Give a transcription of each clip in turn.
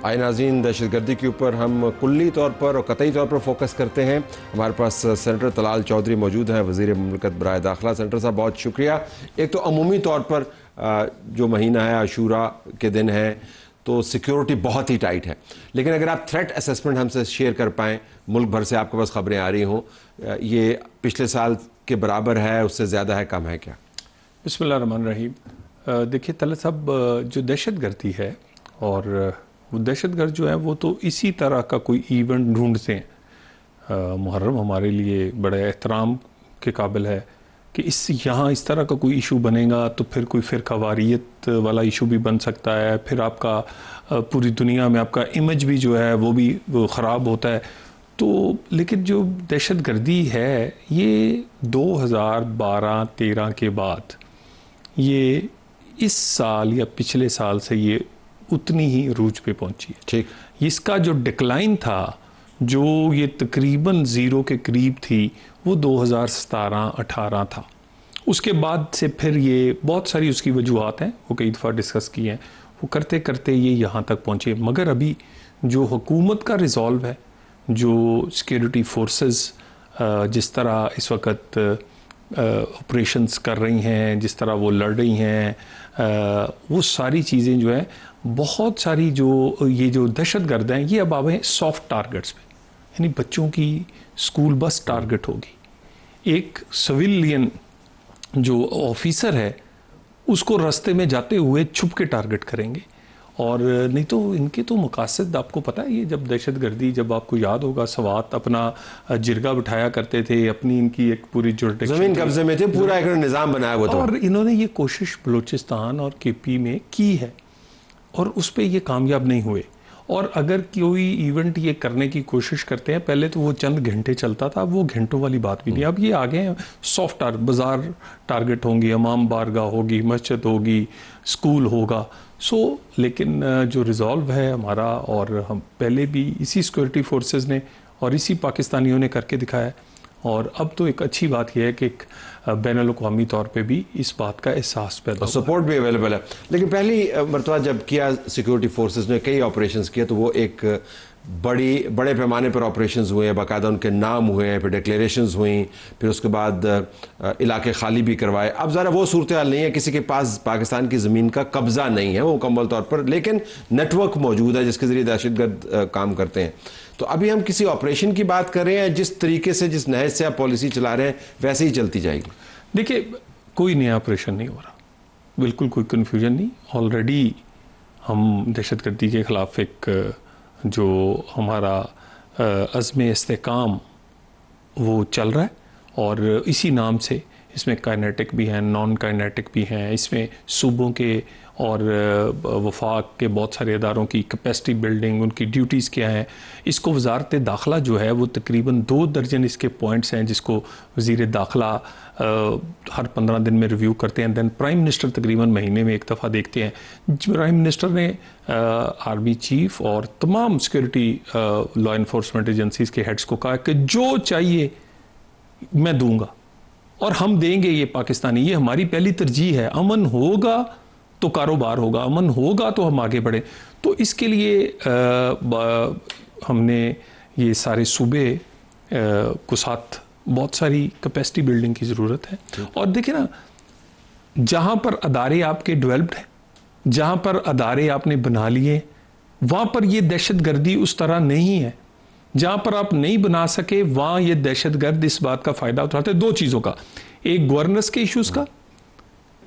आए नाज़रीन, दहशतगर्दी के ऊपर हम कुल्ली तौर पर और कतई तौर पर फोकस करते हैं। हमारे पास सेनेटर तलाल चौधरी मौजूद हैं, वज़ीर मुमलिकत बराए दाखिला। सेनेटर साहब बहुत शुक्रिया। एक तो अमूमी तौर पर जो महीना है आशूरा के दिन है तो सिक्योरिटी बहुत ही टाइट है, लेकिन अगर आप थ्रेट असेसमेंट हमसे शेयर कर पाएँ, मुल्क भर से आपके पास खबरें आ रही हों, ये पिछले साल के बराबर है, उससे ज़्यादा है, कम है क्या? बिस्मिल्लाह रहमान रहीम। देखिए तलत साहब, जो दहशतगर्दी है और वो दहशतगर्द जो है वो तो इसी तरह का कोई इवेंट ढूंढते हैं। मुहर्रम हमारे लिए बड़े एहतराम के काबिल है कि यहाँ इस तरह का कोई इशू बनेगा तो फिर कोई फ़िरक़ावारियत वाला इशू भी बन सकता है, फिर आपका पूरी दुनिया में आपका इमेज भी जो है वो भी ख़राब होता है। तो लेकिन जो दहशतगर्दी है ये 2012-13 के बाद ये इस साल या पिछले साल से ये उतनी ही रूज पे पहुंची है। ठीक, इसका जो डिक्लाइन था, जो ये तकरीबन ज़ीरो के करीब थी, वो 2017-18 था। उसके बाद से फिर ये बहुत सारी उसकी वजूहत हैं, वो कई दफ़ा डिस्कस की हैं, वो करते करते ये यहाँ तक पहुँचे। मगर अभी जो हुकूमत का रिजॉल्व है, जो सिक्योरिटी फोर्सेस जिस तरह इस वक्त ऑपरेशंस कर रही हैं, जिस तरह वो लड़ रही हैं, वो सारी चीज़ें जो है, बहुत सारी जो ये जो दहशतगर्द हैं ये अब आए सॉफ्ट टारगेट्स पे, यानी बच्चों की स्कूल बस टारगेट होगी। एक सिविलियन जो ऑफिसर है उसको रास्ते में जाते हुए छुप के टारगेट करेंगे। और नहीं तो इनके तो मकासद आपको पता है, ये जब दहशतगर्दी, जब आपको याद होगा सवात अपना जिरगा बिठाया करते थे, अपनी इनकी एक पूरी जुरिडिक्शन जमीन कब्जे में थे, पूरा एक निज़ाम बनाया हुआ था। और इन्होंने ये कोशिश बलूचिस्तान और केपी में की है और उस पर ये कामयाब नहीं हुए। और अगर कोई इवेंट ये करने की कोशिश करते हैं, पहले तो वो चंद घंटे चलता था, वो घंटों वाली बात भी नहीं। अब ये आगे हैं सॉफ्ट बाज़ार टारगेट होंगी, इमाम बारगाह होगी, मस्जिद होगी, स्कूल होगा। लेकिन जो रिजॉल्व है हमारा, और हम पहले भी इसी सिक्योरिटी फोर्सेस ने और इसी पाकिस्तानियों ने करके दिखाया है, और अब तो एक अच्छी बात यह है कि एक बैनुल-अक़वामी तौर पे भी इस बात का एहसास पैदा हुआ, सपोर्ट भी अवेलेबल है। लेकिन पहली मरतबा जब किया सिक्योरिटी फोर्सेस ने कई ऑपरेशंस किए, तो वो एक बड़े पैमाने पर ऑपरेशंस हुए, बाकायदा उनके नाम हुए, फिर डिक्लेरेशंस हुई, फिर उसके बाद इलाके खाली भी करवाए। अब ज़रा वो सूरत हाल नहीं है, किसी के पास पाकिस्तान की ज़मीन का कब्ज़ा नहीं है वो मुकम्मल तौर पर, लेकिन नेटवर्क मौजूद है जिसके ज़रिए दहशतगर्द काम करते हैं। तो अभी हम किसी ऑपरेशन की बात कर रहे हैं, जिस तरीके से, जिस नहज से आप पॉलिसी चला रहे हैं वैसे ही चलती जाएगी? देखिए, कोई नया ऑपरेशन नहीं हो रहा, बिल्कुल कोई कन्फ्यूजन नहीं। ऑलरेडी हम दहशतगर्दी के ख़िलाफ़ एक जो हमारा अज़्म इस्तेकाम वो चल रहा है, और इसी नाम से इसमें काइनेटिक भी हैं, नॉन काइनेटिक भी हैं, इसमें सूबों के और वफाक के बहुत सारे इदारों की कैपेसिटी बिल्डिंग, उनकी ड्यूटीज़ क्या हैं, इसको वजारत दाखिला जो है वो तकरीबन 2 दर्जन इसके पॉइंट्स हैं जिसको वज़ीर दाखिला हर 15 दिन में रिव्यू करते हैं। दैन प्राइम मिनिस्टर तकरीबन महीने में एक दफ़ा देखते हैं। प्राइम मिनिस्टर ने आर्मी चीफ और तमाम सिक्योरिटी लॉ इन्फोर्समेंट एजेंसीज़ के हेड्स को कहा कि जो चाहिए मैं दूंगा और हम देंगे, ये पाकिस्तानी, ये हमारी पहली तरजीह है। अमन होगा तो कारोबार होगा, अमन होगा तो हम आगे बढ़े। तो इसके लिए हमने ये सारे सूबे को साथ बहुत सारी कैपेसिटी बिल्डिंग की ज़रूरत है। और देखिए ना, जहाँ पर अदारे आपके डेवलप्ड हैं, जहाँ पर अदारे आपने बना लिए, वहाँ पर ये दहशतगर्दी उस तरह नहीं है। जहाँ पर आप नहीं बना सके, वहाँ ये दहशतगर्द इस बात का फ़ायदा उठाते हैं 2 चीज़ों का। एक गवर्नेंस के इश्यूज़ का,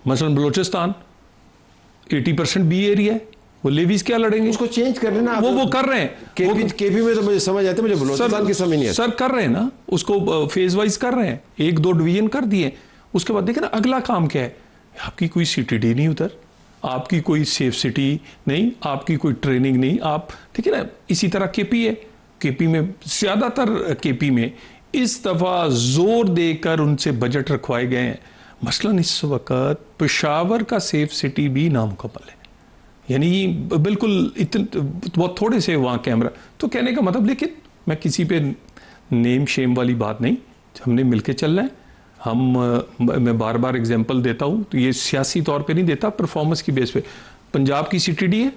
मसलन बलूचिस्तान 80% बी एरिया है, वो लेवीज क्या लड़ेंगे, उसको चेंज कर लेना। वो कर रहे हैं। केपी में तो मुझे समझ आती है, मुझे बलूचिस्तान की समझ नहीं है। सर कर रहे हैं ना, उसको फेज वाइज कर रहे हैं, 1-2 डिवीजन कर दिए। उसके बाद देखिए ना अगला काम क्या है। आपकी कोई CTD नहीं उधर, आपकी कोई सेफ सिटी नहीं, आपकी कोई ट्रेनिंग नहीं। आप ठीक है ना, इसी तरह केपी है, केपी में ज़्यादातर केपी में इस दफ़ा ज़ोर देकर उनसे बजट रखवाए गए हैं। मसलन इस वक्त पेशावर का सेफ सिटी भी नामुकम्मल है, यानी बिल्कुल इतने बहुत थोड़े से वहाँ कैमरा। तो कहने का मतलब, लेकिन मैं किसी पे नेम शेम वाली बात नहीं, हमने मिलके चलना है। मैं बार बार एग्जांपल देता हूँ, तो ये सियासी तौर पे नहीं देता, परफॉर्मेंस की बेस पे। पंजाब की CTD है,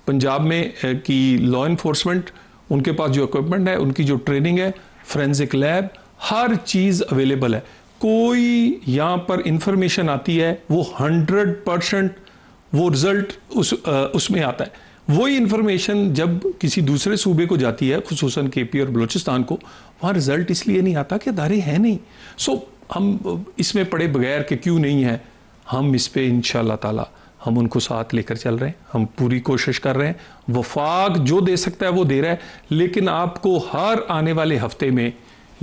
पंजाब में की लॉ इन्फोर्समेंट, उनके पास जो इक्विपमेंट है, उनकी जो ट्रेनिंग है, फोरेंसिक लैब, हर चीज़ अवेलेबल है। कोई यहाँ पर इंफॉर्मेशन आती है वो 100% वो रिजल्ट उसमें आता है। वही इंफॉर्मेशन जब किसी दूसरे सूबे को जाती है, खुसूसन केपी और बलूचिस्तान को, वहाँ रिजल्ट इसलिए नहीं आता कि अदारे हैं नहीं। सो हम इसमें पड़े बगैर कि क्यों नहीं है, हम इस पे इंशाअल्लाह ताला हम उनको साथ लेकर चल रहे हैं। हम पूरी कोशिश कर रहे हैं, वफाक जो दे सकता है वो दे रहा है, लेकिन आपको हर आने वाले हफ्ते में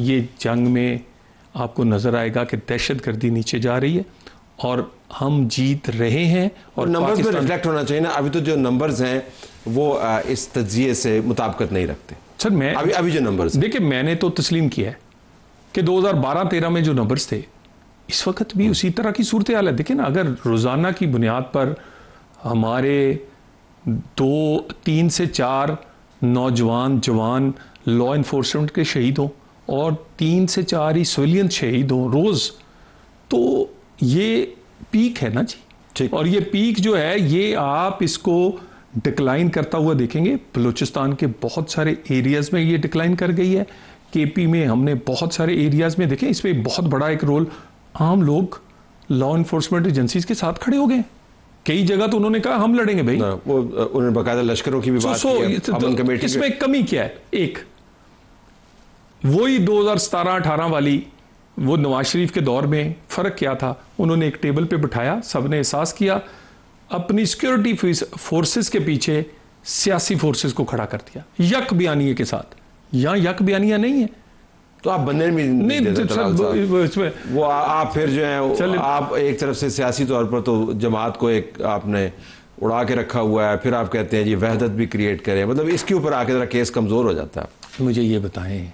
ये जंग में आपको नजर आएगा कि दहशतगर्दी नीचे जा रही है और हम जीत रहे हैं। और नंबर्स में रिफ्लेक्ट होना चाहिए ना। अभी तो जो नंबर्स हैं वो इस तज्जिए से मुताबिकत नहीं रखते सर। मैं अभी जो नंबर्स, देखिए, मैंने तो तस्लीम किया है कि 2012-13 में जो नंबर्स थे, इस वक्त भी उसी तरह की सूरत हाल है। देखिए ना, अगर रोज़ाना की बुनियाद पर हमारे 2-3 से 4 नौजवान जवान लॉ इन्फोर्समेंट के शहीद हों और 3 से 4 ही सिविलियन शहीद हों रोज़, तो ये पीक है ना जी। और ये पीक जो है, ये आप इसको डिक्लाइन करता हुआ देखेंगे। बलूचिस्तान के बहुत सारे एरियाज़ में ये डिक्लाइन कर गई है। केपी में हमने बहुत सारे एरियाज़ में देखें, इसमें बहुत बड़ा एक रोल आम लोग लॉ इन्फोर्समेंट एजेंसीज के साथ खड़े हो गए। कई जगह तो उन्होंने कहा हम लड़ेंगे भाई, वो उन्होंने बाकायदा लश्करों की भी बात की है। इसमें कमी क्या है? एक वही 2017-18 वाली वो नवाज शरीफ के दौर में फर्क क्या था, उन्होंने एक टेबल पे बिठाया, सबने एहसास किया, अपनी सिक्योरिटी फोर्सेस के पीछे सियासी फोर्सेस को खड़ा कर दिया यक बयानिए के साथ। यहां यक बयानिया नहीं है तो आप बनने में नहीं, वो आप फिर जो है आप एक तरफ से सियासी तौर पर तो जमात को एक आपने उड़ा के रखा हुआ है, फिर आप कहते हैं जी वहदत भी क्रिएट करें, मतलब इसके ऊपर आके जरा केस कमजोर हो जाता है। मुझे ये बताएं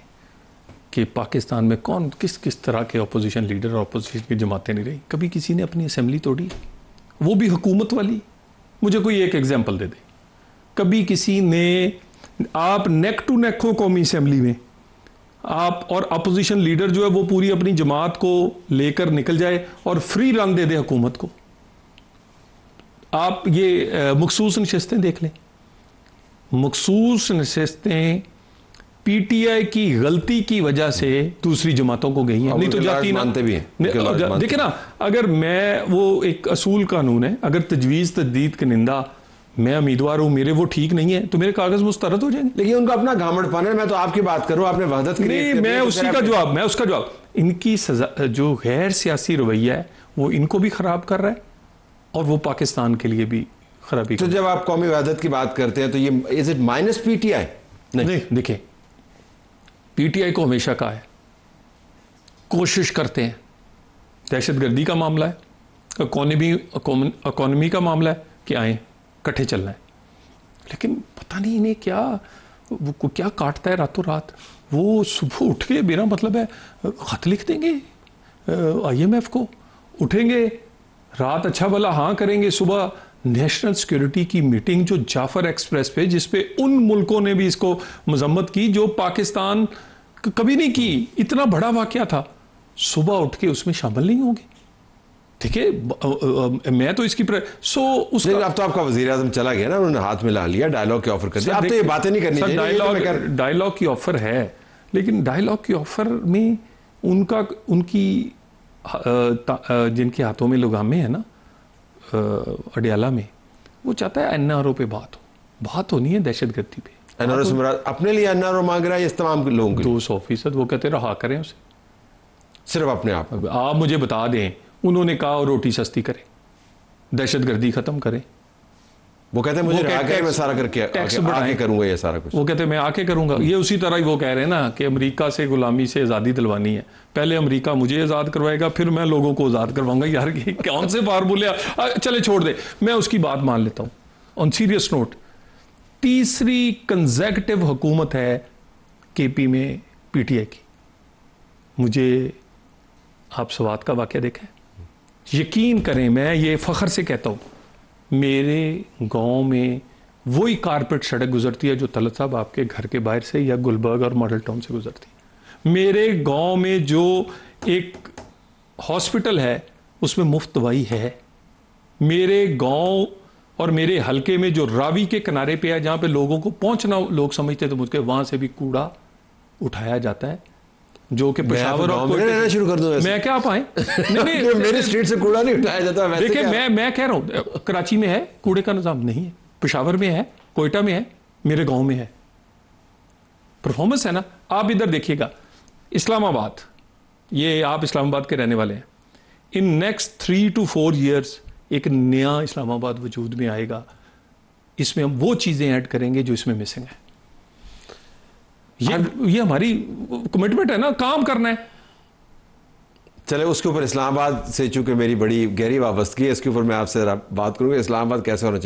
कि पाकिस्तान में कौन किस किस तरह के अपोजिशन लीडर और अपोजिशन की जमातें नहीं रही? कभी किसी ने अपनी असेंबली तोड़ी? वो भी हुकूमत वाली। मुझे कोई एक एग्जाम्पल दे दे। कभी किसी ने, आप नेक टू नेक हो कौमी असेंबली में, आप और अपोजिशन लीडर जो है वो पूरी अपनी जमात को लेकर निकल जाए और फ्री रन दे दे हुकूमत को। आप ये मखसूस नशिस्तें देख लें, मखसूस नशिस्तें पीटीआई की गलती की वजह से दूसरी जमातों को गई हैं, नहीं तो जाती ना। देखिए ना, अगर मैं, वो एक असूल कानून है, अगर तजवीज़ तजदीद की निंदा, मैं उम्मीदवार हूं, मेरे वो ठीक नहीं है तो मेरे कागज मुस्तरद हो जाएंगे। लेकिन उनका अपना घामड़पन है। मैं तो आपकी बात करूं, आपने वहदत नहीं, मैं उसी का जवाब, मैं उसका जवाब, इनकी सजा जो गैर सियासी रवैया है वो इनको भी खराब कर रहा है और वो पाकिस्तान के लिए भी खराबी। तो जब आप कौमी वहदत की बात करते हैं तो ये इज इट माइनस पीटीआई? नहीं, देखिए, पीटीआई को हमेशा कहा है, कोशिश करते हैं, दहशतगर्दी का मामला है, इकोनॉमी का मामला है कि आए इकट्ठे चलना है, लेकिन पता नहीं इन्हें क्या, वो क्या काटता है रातों रात। वो सुबह उठ के, मेरा मतलब है, खत लिख देंगे IMF को, उठेंगे रात अच्छा भला हाँ करेंगे, सुबह नेशनल सिक्योरिटी की मीटिंग जो जाफर एक्सप्रेस पे, जिसपे उन मुल्कों ने भी इसको मजम्मत की जो पाकिस्तान कभी नहीं की, इतना बड़ा वाकया था, सुबह उठ के उसमें शामिल नहीं होंगे। ठीक है, मैं तो इसकी उसका, अब तो आपका वज़ीर आज़म चला गया ना, उन्होंने हाथ मिला लिया, डायलॉग की ऑफर कर दिया। अब तो ये बातें नहीं करनी चाहिए। डायलॉग की ऑफर है, लेकिन डायलॉग की ऑफर में उनकी जिनके हाथों में लगामे है ना अडियाला में, वो चाहता है NRO पे बात होनी है दहशतगर्दी पे। NRO से अपने लिए NRO मांग रहा है इस तमाम लोगों के 200%? वो कहते रहा करें उसे, सिर्फ अपने आप मुझे बता दें, उन्होंने कहा रोटी सस्ती करें, दहशतगर्दी खत्म करें। वो कहते हैं मुझे आके मैं सारा करके आके करूंगा ये सारा कुछ। वो कहते हैं मैं आके करूंगा। ये उसी तरह ही वो कह रहे हैं ना कि अमेरिका से गुलामी से आज़ादी दिलवानी है, पहले अमेरिका मुझे आज़ाद करवाएगा, फिर मैं लोगों को आज़ाद करवाऊंगा। यार ये कौन से फार्मूले, चले छोड़ दे, मैं उसकी बात मान लेता हूँ। ऑन सीरियस नोट, तीसरी कंसेक्यूटिव हुकूमत है केपी में PTI की। मुझे आप सवात का वाक़या देखा है, यकीन करें, मैं ये फ़ख्र से कहता हूँ, मेरे गांव में वही कारपेट सड़क गुजरती है जो तलत साहब आपके घर के बाहर से या गुलबर्ग और मॉडल टाउन से गुजरती है। मेरे गांव में जो एक हॉस्पिटल है उसमें मुफ्त दवाई है। मेरे गांव और मेरे हलके में जो रावी के किनारे पे है, जहां पे लोगों को पहुंचना लोग समझते थे मुझके, वहां से भी कूड़ा उठाया जाता है, जो कि पेशावर और रहना शुरू कर दूं वैसे। मैं क्या आप आए नहीं मेरी स्ट्रीट से कूड़ा नहीं उठाया जाता वैसे। देखिए मैं कह रहा हूं, कराची में है कूड़े का निजाम नहीं है, पेशावर में है, कोयटा में है, मेरे गांव में है। परफॉर्मेंस है ना। आप इधर देखिएगा, इस्लामाबाद, ये आप इस्लामाबाद के रहने वाले हैं, इन नेक्स्ट 3 to 4 years एक नया इस्लामाबाद वजूद में आएगा। इसमें हम वो चीजें ऐड करेंगे जो इसमें मिसिंग है। ये हमारी कमिटमेंट है ना, काम करना है। चले, उसके ऊपर इस्लामाबाद से चूंकि मेरी बड़ी गहरी वाबस्तगी है, इसके ऊपर मैं आपसे बात करूंगा, इस्लामाबाद कैसे होना चाहिए।